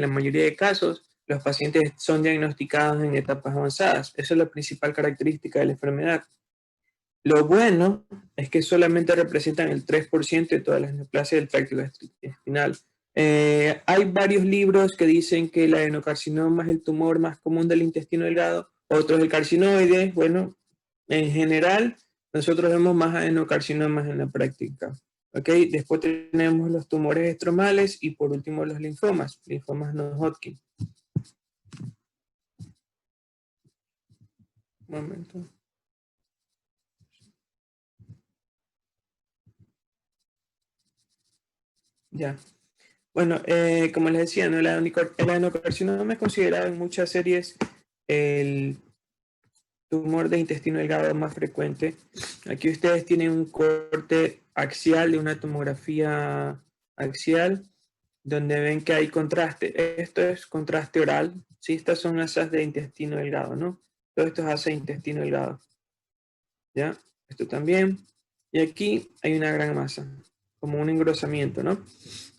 la mayoría de casos, los pacientes son diagnosticados en etapas avanzadas. Esa es la principal característica de la enfermedad. Lo bueno es que solamente representan el 3% de todas las neoplasias del tracto gastrointestinal. Hay varios libros que dicen que el adenocarcinoma es el tumor más común del intestino delgado, otros el carcinoide. Bueno, en general, nosotros vemos más adenocarcinomas en la práctica. ¿Okay? Después tenemos los tumores estromales y por último los linfomas no Hodgkin. Un momento. Ya. Bueno, como les decía, ¿no? El adenocarcinoma es considerado en muchas series el tumor de intestino delgado más frecuente. Aquí ustedes tienen un corte axial de una tomografía axial, donde ven que hay contraste. Esto es contraste oral, ¿sí? Estas son asas de intestino delgado, ¿no? Todo esto es asa de intestino delgado, ¿ya? Esto también. Y aquí hay una gran masa, como un engrosamiento, ¿no?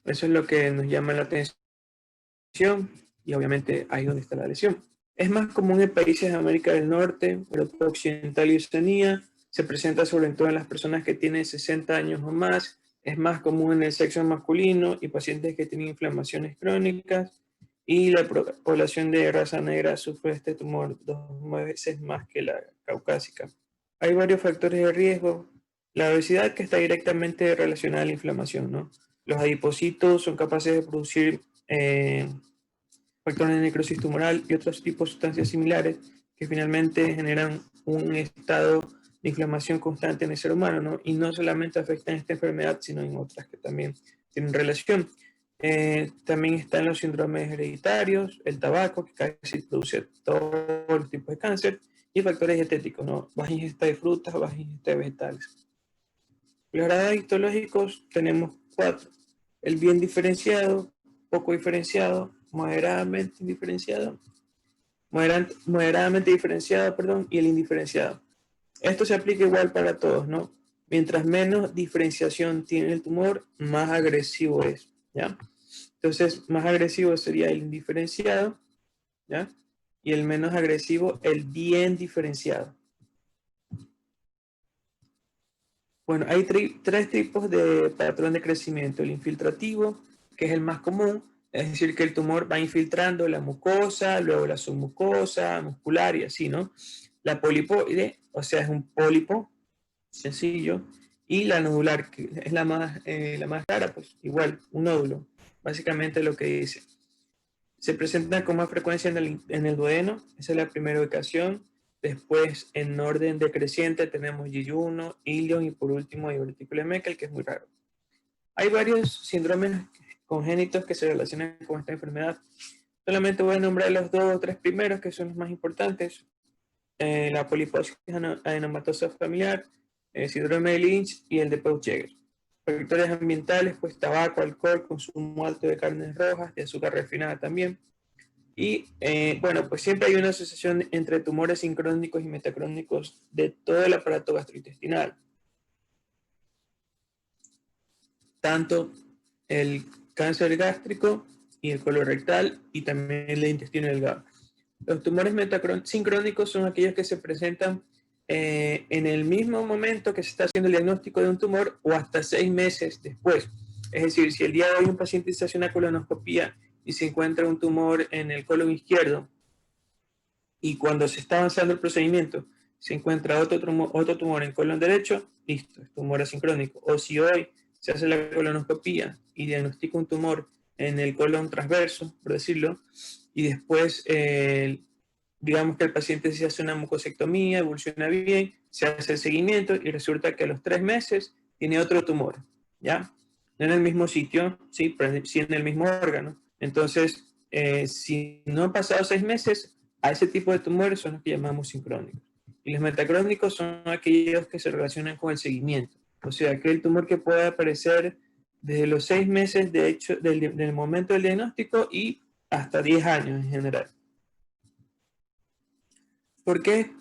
Eso es lo que nos llama la atención y obviamente ahí donde está la lesión. Es más común en países de América del Norte, Europa Occidental y Oceanía. Se presenta sobre todo en las personas que tienen 60 años o más. Es más común en el sexo masculino y pacientes que tienen inflamaciones crónicas. Y la población de raza negra sufre este tumor 2 veces más que la caucásica. Hay varios factores de riesgo. La obesidad, que está directamente relacionada a la inflamación, ¿no? Los adipocitos son capaces de producir factores de necrosis tumoral y otros tipos de sustancias similares que finalmente generan un estado de inflamación constante en el ser humano, ¿no? Y no solamente afectan esta enfermedad, sino en otras que también tienen relación. También están los síndromes hereditarios, el tabaco, que casi produce todos los tipos de cáncer, y factores dietéticos, ¿no? Baja ingesta de frutas, baja ingesta de vegetales. Los grados histológicos tenemos 4. El bien diferenciado, poco diferenciado, moderadamente diferenciado, moderadamente diferenciado, perdón, y el indiferenciado. Esto se aplica igual para todos, ¿no? Mientras menos diferenciación tiene el tumor, más agresivo es, ¿ya? Entonces, más agresivo sería el indiferenciado, ¿ya? Y el menos agresivo, el bien diferenciado. Bueno, hay 3 tipos de patrón de crecimiento. El infiltrativo, que es el más común, es decir, que el tumor va infiltrando la mucosa, luego la submucosa, muscular y así, ¿no? La polipoide, o sea, es un pólipo sencillo, y la nodular, que es la más rara, pues igual, un nódulo, básicamente lo que dice. Se presenta con más frecuencia en el duodeno, esa es la primera ubicación. Después, en orden decreciente, tenemos yeyuno, ilion y por último, divertículo de Meckel, que es muy raro. Hay varios síndromes congénitos que se relacionan con esta enfermedad. Solamente voy a nombrar los 2 o 3 primeros, que son los más importantes. La poliposis adenomatosa familiar, el síndrome de Lynch y el de Peutz-Jeghers. Factores ambientales, pues tabaco, alcohol, consumo alto de carnes rojas, de azúcar refinada también. Y bueno, pues siempre hay una asociación entre tumores sincrónicos y metacrónicos de todo el aparato gastrointestinal. Tanto el cáncer gástrico y el colorectal y también el intestino delgado. Los tumores sincrónicos son aquellos que se presentan en el mismo momento que se está haciendo el diagnóstico de un tumor o hasta 6 meses después. Es decir, si el día de hoy un paciente se hace una colonoscopía y se encuentra un tumor en el colon izquierdo y cuando se está avanzando el procedimiento se encuentra otro tumor en el colon derecho, listo, es tumor asincrónico. O si hoy se hace la colonoscopía y diagnostica un tumor en el colon transverso, por decirlo, y después digamos que el paciente se hace una mucosectomía, evoluciona bien, se hace el seguimiento y resulta que a los 3 meses tiene otro tumor, ¿ya? No en el mismo sitio, sí, pero sí en el mismo órgano. Entonces, si no han pasado 6 meses, a ese tipo de tumores son los que llamamos sincrónicos. Y los metacrónicos son aquellos que se relacionan con el seguimiento. O sea, aquel tumor que puede aparecer desde los 6 meses de hecho, del momento del diagnóstico y hasta 10 años en general. ¿Por qué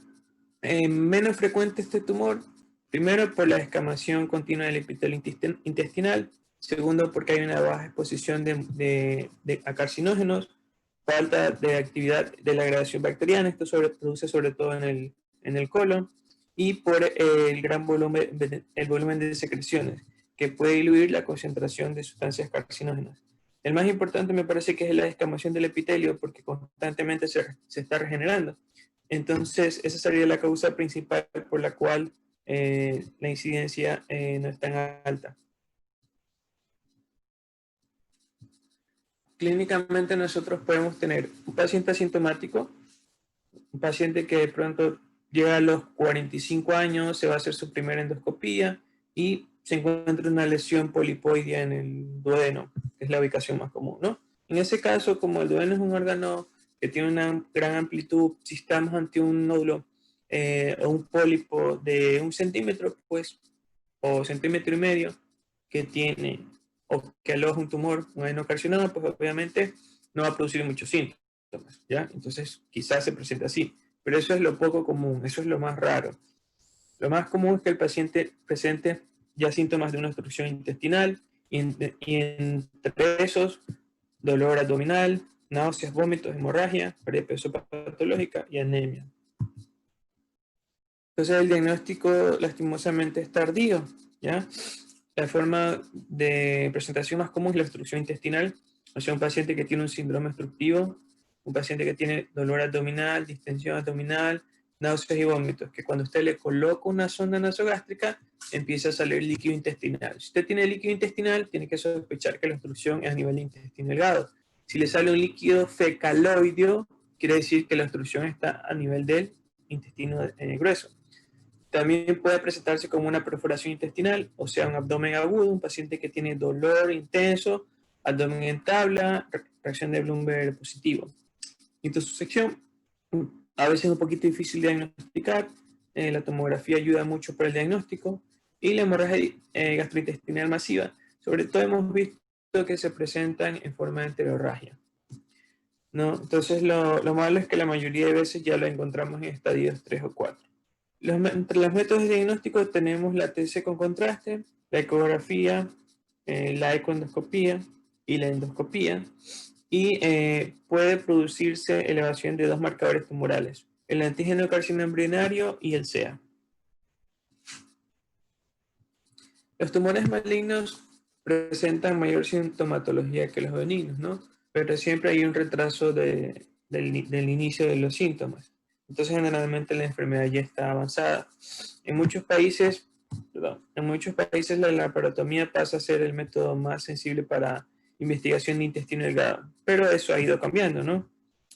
es menos frecuente este tumor? Primero, por la descamación continua del epitelio intestinal. Segundo, porque hay una baja exposición a carcinógenos, falta de actividad de la degradación bacteriana, esto produce sobre todo en el colon, y por el gran volumen de secreciones, que puede diluir la concentración de sustancias carcinógenas. El más importante me parece que es la descamación del epitelio, porque constantemente se está regenerando. Entonces, esa sería la causa principal por la cual la incidencia no es tan alta. Clínicamente nosotros podemos tener un paciente asintomático, un paciente que de pronto llega a los 45 años, se va a hacer su primera endoscopía y se encuentra una lesión polipoidea en el duodeno, que es la ubicación más común, ¿no? En ese caso, como el duodeno es un órgano que tiene una gran amplitud, si estamos ante un nódulo o un pólipo de 1 centímetro, pues, o centímetro y medio, que tiene o que aloja un tumor, un adenocarcinoma, pues obviamente no va a producir muchos síntomas, ¿ya? Entonces quizás se presente así, pero eso es lo poco común, eso es lo más raro. Lo más común es que el paciente presente ya síntomas de una obstrucción intestinal y entre esos dolor abdominal, náuseas, vómitos, hemorragia, pérdida de peso patológica y anemia. Entonces el diagnóstico lastimosamente es tardío, ¿ya? La forma de presentación más común es la obstrucción intestinal, o sea, un paciente que tiene un síndrome obstructivo, un paciente que tiene dolor abdominal, distensión abdominal, náuseas y vómitos, que cuando usted le coloca una sonda nasogástrica, empieza a salir líquido intestinal. Si usted tiene líquido intestinal, tiene que sospechar que la obstrucción es a nivel de intestino delgado. Si le sale un líquido fecaloideo, quiere decir que la obstrucción está a nivel del intestino grueso. También puede presentarse como una perforación intestinal, o sea, un abdomen agudo, un paciente que tiene dolor intenso, abdomen en tabla, reacción de Bloomberg positivo. Lipossucción, a veces es un poquito difícil de diagnosticar, la tomografía ayuda mucho para el diagnóstico, y la hemorragia gastrointestinal masiva, sobre todo hemos visto que se presentan en forma de enterorragia, ¿no? Entonces lo malo es que la mayoría de veces ya lo encontramos en estadios 3 o 4. Entre los métodos de diagnóstico tenemos la TC con contraste, la ecografía, la ecoendoscopía y la endoscopía, y puede producirse elevación de dos marcadores tumorales, el antígeno carcinoma embrionario y el CEA. Los tumores malignos presentan mayor sintomatología que los benignos, ¿no? Pero siempre hay un retraso del inicio de los síntomas. Entonces, generalmente la enfermedad ya está avanzada. En muchos países, la laparotomía pasa a ser el método más sensible para investigación de intestino delgado, pero eso ha ido cambiando, ¿no?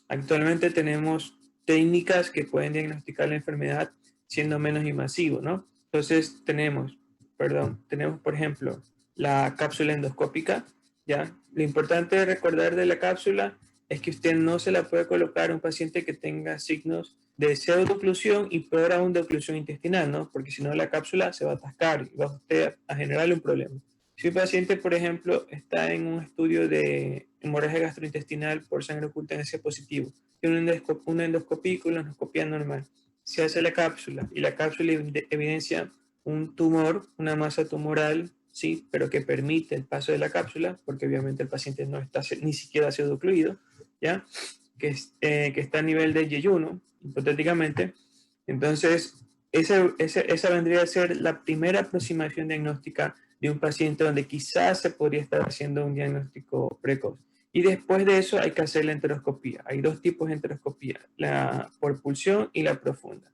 Actualmente tenemos técnicas que pueden diagnosticar la enfermedad siendo menos invasivo, ¿no? Entonces tenemos, por ejemplo, la cápsula endoscópica, ¿ya? Lo importante de recordar de la cápsula es que usted no se la puede colocar a un paciente que tenga signos de pseudoclusión y peor aún de oclusión intestinal, ¿no? Porque si no la cápsula se va a atascar y va a usted a generarle un problema. Si un paciente, por ejemplo, está en un estudio de hemorragia gastrointestinal por sangre oculta en ese positivo, tiene una endoscopía y colonoscopia normal, se hace la cápsula y la cápsula evidencia un tumor, una masa tumoral, sí, pero que permite el paso de la cápsula, porque obviamente el paciente no está ni siquiera pseudocluido, ¿ya? Que está a nivel de yeyuno, hipotéticamente. Entonces, esa vendría a ser la primera aproximación diagnóstica de un paciente donde quizás se podría estar haciendo un diagnóstico precoz. Y después de eso hay que hacer la enteroscopía. Hay dos tipos de enteroscopía, la por pulsión y la profunda.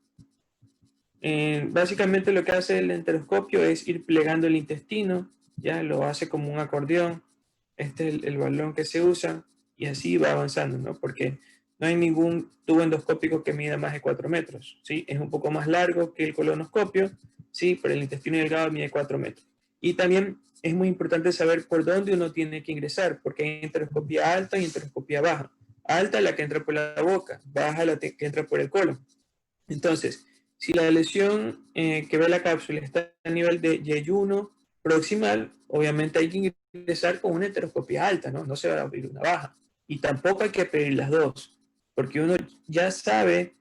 Básicamente lo que hace el enteroscopio es ir plegando el intestino, ya lo hace como un acordeón. Este es el balón que se usa y así va avanzando, ¿no? Porque no hay ningún tubo endoscópico que mida más de 4 metros, ¿sí? Es un poco más largo que el colonoscopio, ¿sí? Pero el intestino delgado mide 4 metros. Y también es muy importante saber por dónde uno tiene que ingresar, porque hay enteroscopía alta y enteroscopía baja. Alta la que entra por la boca, baja la que entra por el colon. Entonces, si la lesión que ve la cápsula está a nivel de yeyuno proximal, obviamente hay que ingresar con una enteroscopía alta, ¿no? No se va a abrir una baja. Y tampoco hay que pedir las dos, porque uno ya sabe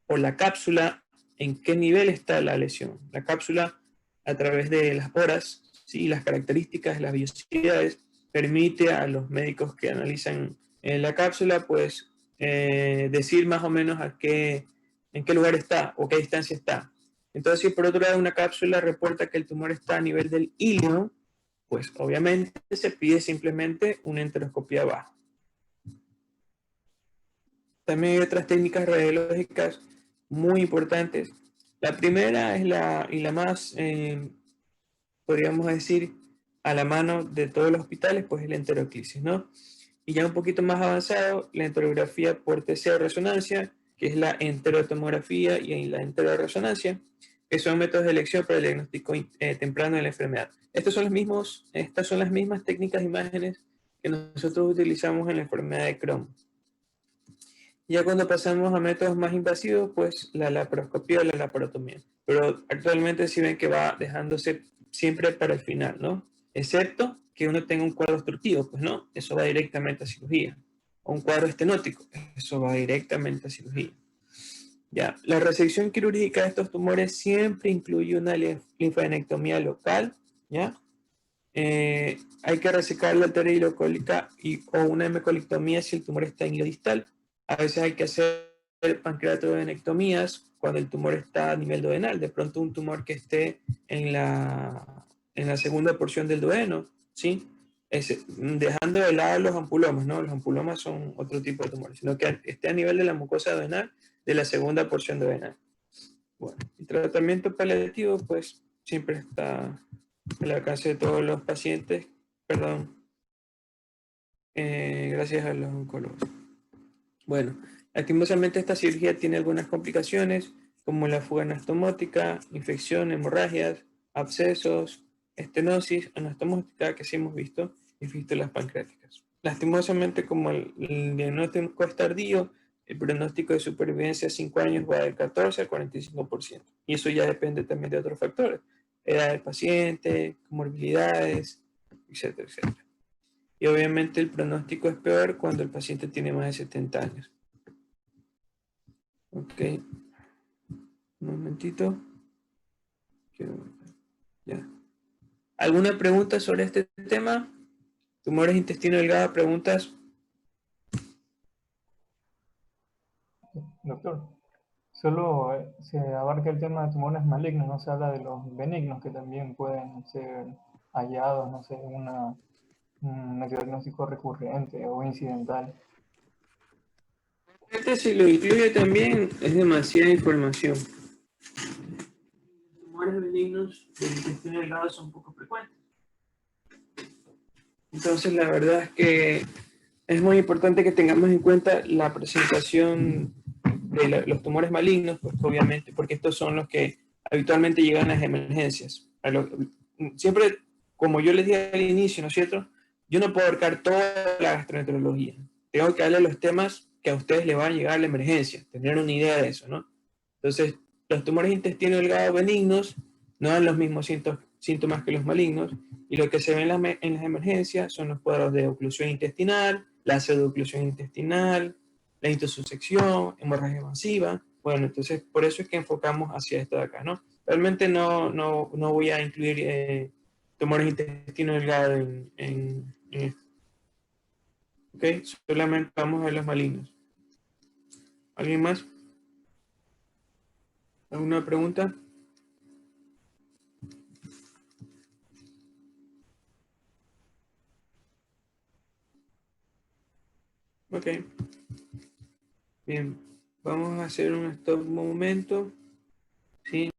por la cápsula en qué nivel está la lesión. La cápsula, a través de las horas, ¿sí? Las características, las vellosidades, permite a los médicos que analizan la cápsula, pues, decir más o menos en qué lugar está o qué distancia está. Entonces, si por otro lado una cápsula reporta que el tumor está a nivel del hilo, pues obviamente se pide simplemente una enteroscopia abajo. También hay otras técnicas radiológicas muy importantes. La primera es la más, podríamos decir, a la mano de todos los hospitales, pues es la enteroclisis, ¿no? Y ya un poquito más avanzado, la enterografía por TC resonancia, que es la enterotomografía y la enteroresonancia, que son métodos de elección para el diagnóstico temprano de la enfermedad. Estas son las mismas técnicas de imágenes que nosotros utilizamos en la enfermedad de Crohn. Ya cuando pasamos a métodos más invasivos, pues la laparoscopía o la laparotomía. Pero actualmente sí ven que va dejándose siempre para el final, ¿no? Excepto que uno tenga un cuadro obstructivo, pues no, eso va directamente a cirugía. O un cuadro estenótico, eso va directamente a cirugía. Ya, la resección quirúrgica de estos tumores siempre incluye una linfadenectomía local, ¿ya? Hay que resecar la arteria ilocólica o una hemocolectomía si el tumor está en hilo distal. A veces hay que hacer pancreatodenectomías cuando el tumor está a nivel duodenal. De pronto un tumor que esté en la segunda porción del duodeno, ¿sí? Dejando de lado los ampulomas, ¿no? Los ampulomas son otro tipo de tumores, sino que esté a nivel de la mucosa duodenal de la segunda porción duodenal. Bueno, el tratamiento paliativo, pues, siempre está al alcance de todos los pacientes, perdón, gracias a los oncólogos. Bueno, lastimosamente esta cirugía tiene algunas complicaciones, como la fuga anastomótica, infección, hemorragias, abscesos, estenosis anastomótica, que sí hemos visto, y fístulas pancreáticas. Lastimosamente, como el diagnóstico es tardío, el pronóstico de supervivencia a 5 años va del 14 al 45%. Y eso ya depende también de otros factores, edad del paciente, comorbilidades, etcétera, etcétera. Y obviamente el pronóstico es peor cuando el paciente tiene más de 70 años. Ok, un momentito. Ya. ¿Alguna pregunta sobre este tema? Tumores intestino delgado, preguntas. Doctor, solo se abarca el tema de tumores malignos, no se habla de los benignos que también pueden ser hallados, no sé, un diagnóstico recurrente o incidental. Si lo incluye también, es demasiada información. Tumores benignos del intestino delgado son poco frecuentes. Entonces, la verdad es que es muy importante que tengamos en cuenta la presentación de los tumores malignos, pues obviamente, porque estos son los que habitualmente llegan a las emergencias. Siempre, como yo les dije al inicio, ¿no es cierto? Yo no puedo abarcar toda la gastroenterología. Tengo que darle los temas que a ustedes les van a llegar a la emergencia, tener una idea de eso, ¿no? Entonces, los tumores intestino delgado benignos no dan los mismos síntomas que los malignos, y lo que se ve en las emergencias son los cuadros de oclusión intestinal, la pseudoclusión intestinal, la intussusección, hemorragia masiva. Bueno, entonces por eso es que enfocamos hacia esto de acá, ¿no? Realmente no voy a incluir tumores intestino delgado en esto. ¿Ok? Solamente vamos a ver los malignos. ¿Alguien más? ¿Alguna pregunta? Ok. Bien. Vamos a hacer un stop un momento. ¿Sí?